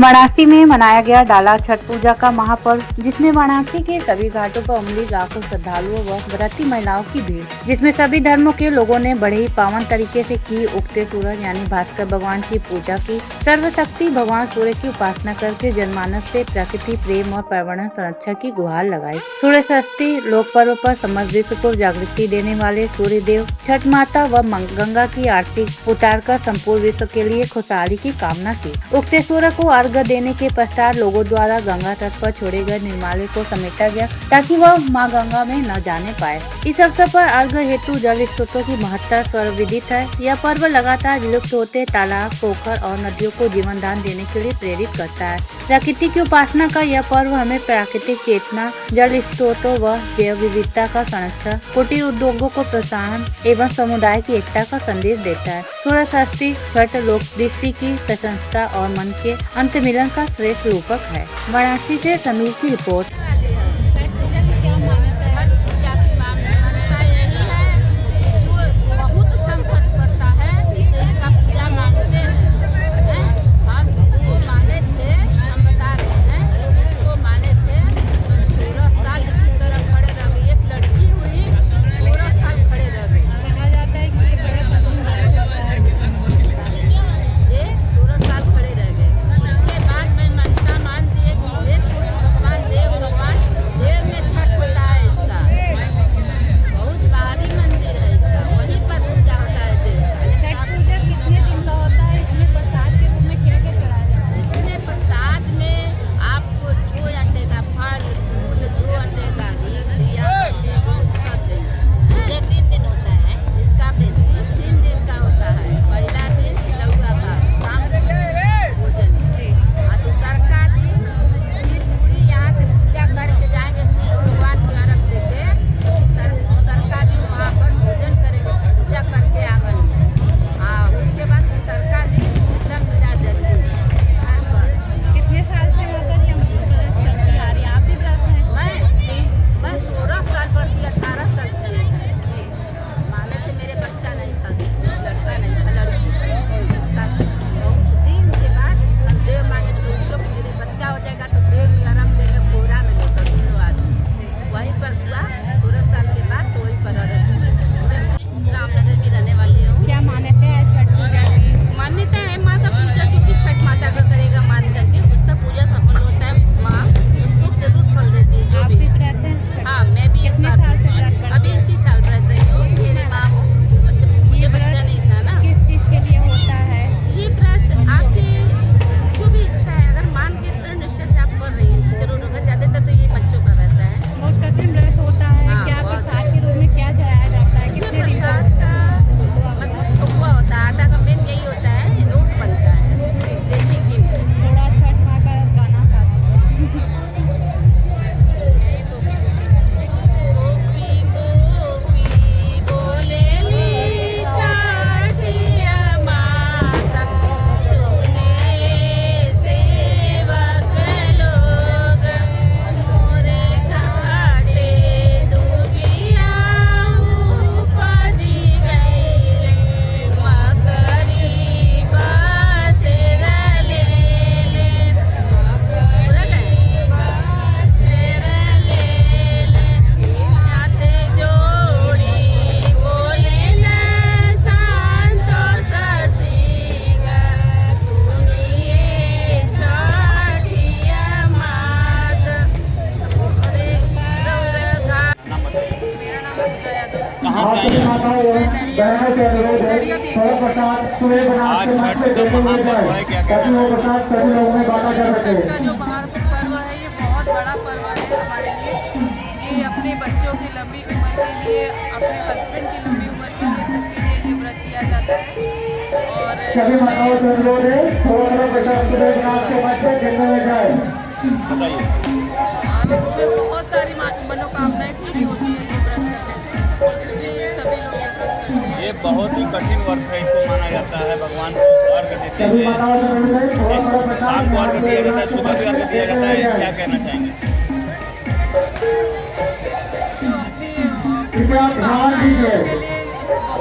वाराणसी में मनाया गया डाला छठ पूजा का महापर्व, जिसमें वाराणसी के सभी घाटों पर उमड़ी लाखों श्रद्धालुओं व व्रती महिलाओं की भीड़, जिसमें सभी धर्मों के लोगों ने बड़े ही पावन तरीके से की उगते सूरज यानी भास्कर भगवान की पूजा की। सर्वशक्ति भगवान सूर्य की उपासना करके जनमानस से प्रकृति प्रेम और पर्यावरण संरक्षण की गुहार लगाई। सूर्य षष्ठी लोक पर्व पर समस्त विश्व को जागृति देने वाले सूर्य देव छठ माता व गंगा की आरती उतारकर संपूर्ण विश्व के लिए खुशहाली की कामना की। उगते सूर्य को अर्घ देने के पश्चात लोगों द्वारा गंगा तट पर छोड़े गए निर्माल्य को समेटा गया ताकि वह मां गंगा में न जाने पाए। इस अवसर पर अर्घ हेतु जल स्रोतों की महत्ता सर्वविदित है। यह पर्व लगातार विलुप्त होते तालाब, पोखर और नदियों को जीवन दान देने के लिए प्रेरित करता है। प्रकृति की उपासना का यह पर्व हमें प्राकृतिक चेतना, जल स्रोतों व जैव विविधता का संरक्षण, कुटीर उद्योगों को प्रोत्साहन एवं समुदाय की एकता का संदेश देता है। सूर्य षष्ठी छठ लोक दृष्टि की प्रशंसा और मन के अंत मिलन का श्रेष्ठ रूपक है। वाराणसी से समीर की रिपोर्ट। आज छठ का महापर्व है, क्या कहना है? छठ का जो महापर्व है ये बहुत बड़ा पर्व है हमारे लिए। ये अपने बच्चों की लंबी उम्र के लिए, अपने हस्बैंड की लंबी उम्र के लिए, सबके लिए ये व्रत किया जाता है। और बहुत सारी मनोकामनाएं पूरी होती है ये व्रत करने से, इसलिए सभी लोग ये व्रत करते हैं। ये बहुत ही कठिन व्रत है, इसको माना जाता है। भगवान को अर्घ देते हुए शाम को अर्घ दिया जाता है, सुबह भी अर्घ दिया जाता है। क्या कहना चाहेंगे?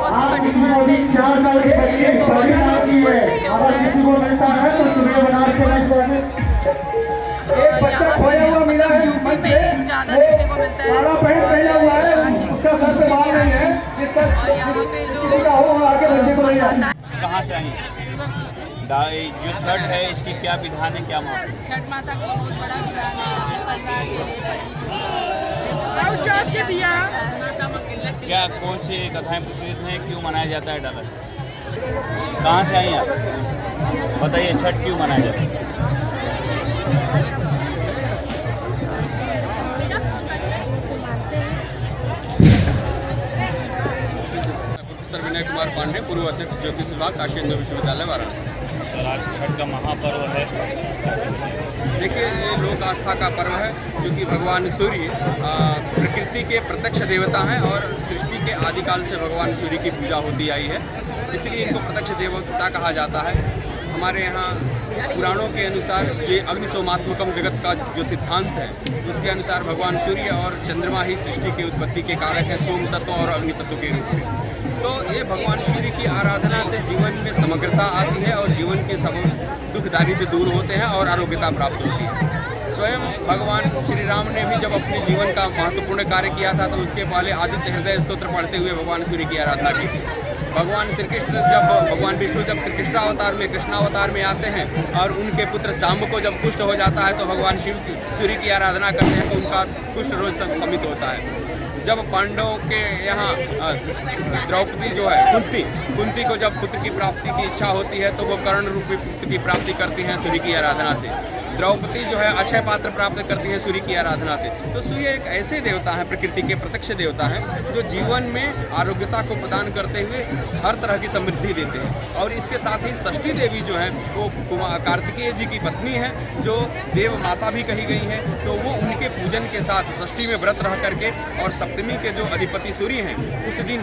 बहुत कठिन व्रत है, एक बच्चा खोया हुआ मिला है यूपी में ज़्यादा देखने को मिलता है। काला पैंट पहना हुआ है, उसका सर पे बाल नहीं है, जिसका और यहाँ पे किसी का हो आगे बच्चे को नहीं आता। कहाँ से आई? जो छठ है इसकी क्या विधान है, क्या महत्व? छठ माता को बहुत बड़ा विधान है, परिवार के लिए क्या कौन सी कथाएं प्रचलित हैं, क्यों मनाया जाता है डाला? कहाँ से आई आप? बताइए छठ क्यों मनाया जाता है? प्रोफेसर विनय कुमार पांडे, पूर्व अध्यक्ष ज्योतिष विभाग, काशी हिंदू विश्वविद्यालय, वाराणसी। सर आज छठ का महापर्व है। देखिए, ये लोक आस्था का पर्व है क्योंकि भगवान सूर्य प्रकृति के प्रत्यक्ष देवता हैं और सृष्टि के आदिकाल से भगवान सूर्य की पूजा होती आई है, इसलिए इनको प्रत्यक्ष देवता कहा जाता है। हमारे यहाँ पुराणों के अनुसार ये अग्निशोमात्मकम जगत का जो सिद्धांत है उसके अनुसार भगवान सूर्य और चंद्रमा ही सृष्टि के उत्पत्ति के कारक हैं, सोम तत्व और अग्नि तत्व के रूप में। तो ये भगवान सूर्य की आराधना से जीवन में समग्रता आती है और जीवन के सब दुख दारिद्र्य दूर होते हैं और आरोग्यता प्राप्त होती है। स्वयं भगवान श्री राम ने भी जब अपने जीवन का महत्वपूर्ण कार्य किया था तो उसके पहले आदित्य हृदय स्तोत्र पढ़ते हुए भगवान सूर्य की आराधना की थी। भगवान श्री कृष्ण भगवान विष्णु जब श्री कृष्णावतार में कृष्णावतार में आते हैं और उनके पुत्र शाम्ब को जब कुष्ठ हो जाता है तो भगवान शिव सूर्य की आराधना करते हैं तो उनका कुष्ठ रोज शमित होता है। जब पांडवों के यहाँ द्रौपदी जो है कुंती को जब पुत्र की प्राप्ति की इच्छा होती है तो वो कर्ण रूपी पुत्र की प्राप्ति करती हैं सूर्य की आराधना से। द्रौपदी जो है अक्षय पात्र प्राप्त करती है सूर्य की आराधना से। तो सूर्य एक ऐसे देवता हैं, प्रकृति के प्रत्यक्ष देवता हैं जो जीवन में आरोग्यता को प्रदान करते हुए हर तरह की समृद्धि देते हैं। और इसके साथ ही षष्ठी देवी जो है वो कार्तिकेय जी की पत्नी है जो देव माता भी कही गई है। तो वो उनके पूजन के साथ षष्ठी में व्रत रह करके और सप्तमी के जो अधिपति सूर्य हैं उस दिन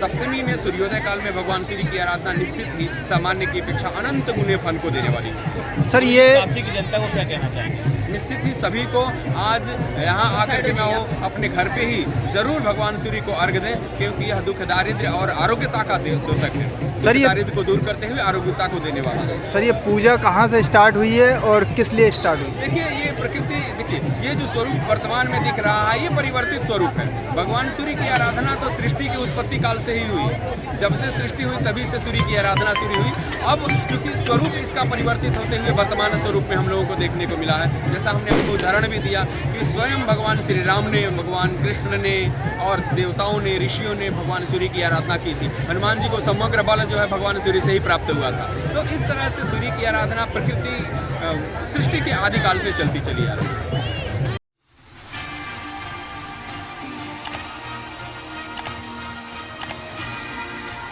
सप्तमी में सूर्योदय काल में भगवान सूर्य की आराधना निश्चित ही सामान्य की अपेक्षा अनंत गुने फल को देने वाली है। सर ये काशी की जनता को क्या कहना चाहेंगे? निश्चित ही सभी को आज यहाँ आकर के ना हो अपने घर पे ही जरूर भगवान सूर्य को अर्घ दें क्योंकि यह दुख दारिद्र्य और आरोग्यता का द्योतक है। सर ये दारिद्र्य को दूर करते हुए आरोग्यता को देने वाला है। सर ये पूजा कहाँ से स्टार्ट हुई है और किस लिए स्टार्ट हुई? देखिए, ये प्रकृति देखिए ये जो स्वरूप वर्तमान में दिख रहा है ये परिवर्तित स्वरूप है। भगवान सूर्य की आराधना तो सृष्टि की उत्पत्ति काल से ही हुई, जब से सृष्टि हुई तभी से सूर्य की आराधना शुरू हुई। अब क्योंकि स्वरूप इसका परिवर्तित होते हुए वर्तमान स्वरूप में हम लोगों को देखने को मिला है, जैसा हमने आपको उदाहरण भी दिया कि स्वयं भगवान श्री राम ने, भगवान कृष्ण ने और देवताओं ने, ऋषियों ने भगवान सूर्य की आराधना की थी। हनुमान जी को समग्र बल जो है भगवान सूर्य से ही प्राप्त हुआ था। तो इस तरह से सूर्य की आराधना प्रकृति सृष्टि के आदिकाल से चलती चली आ रही है।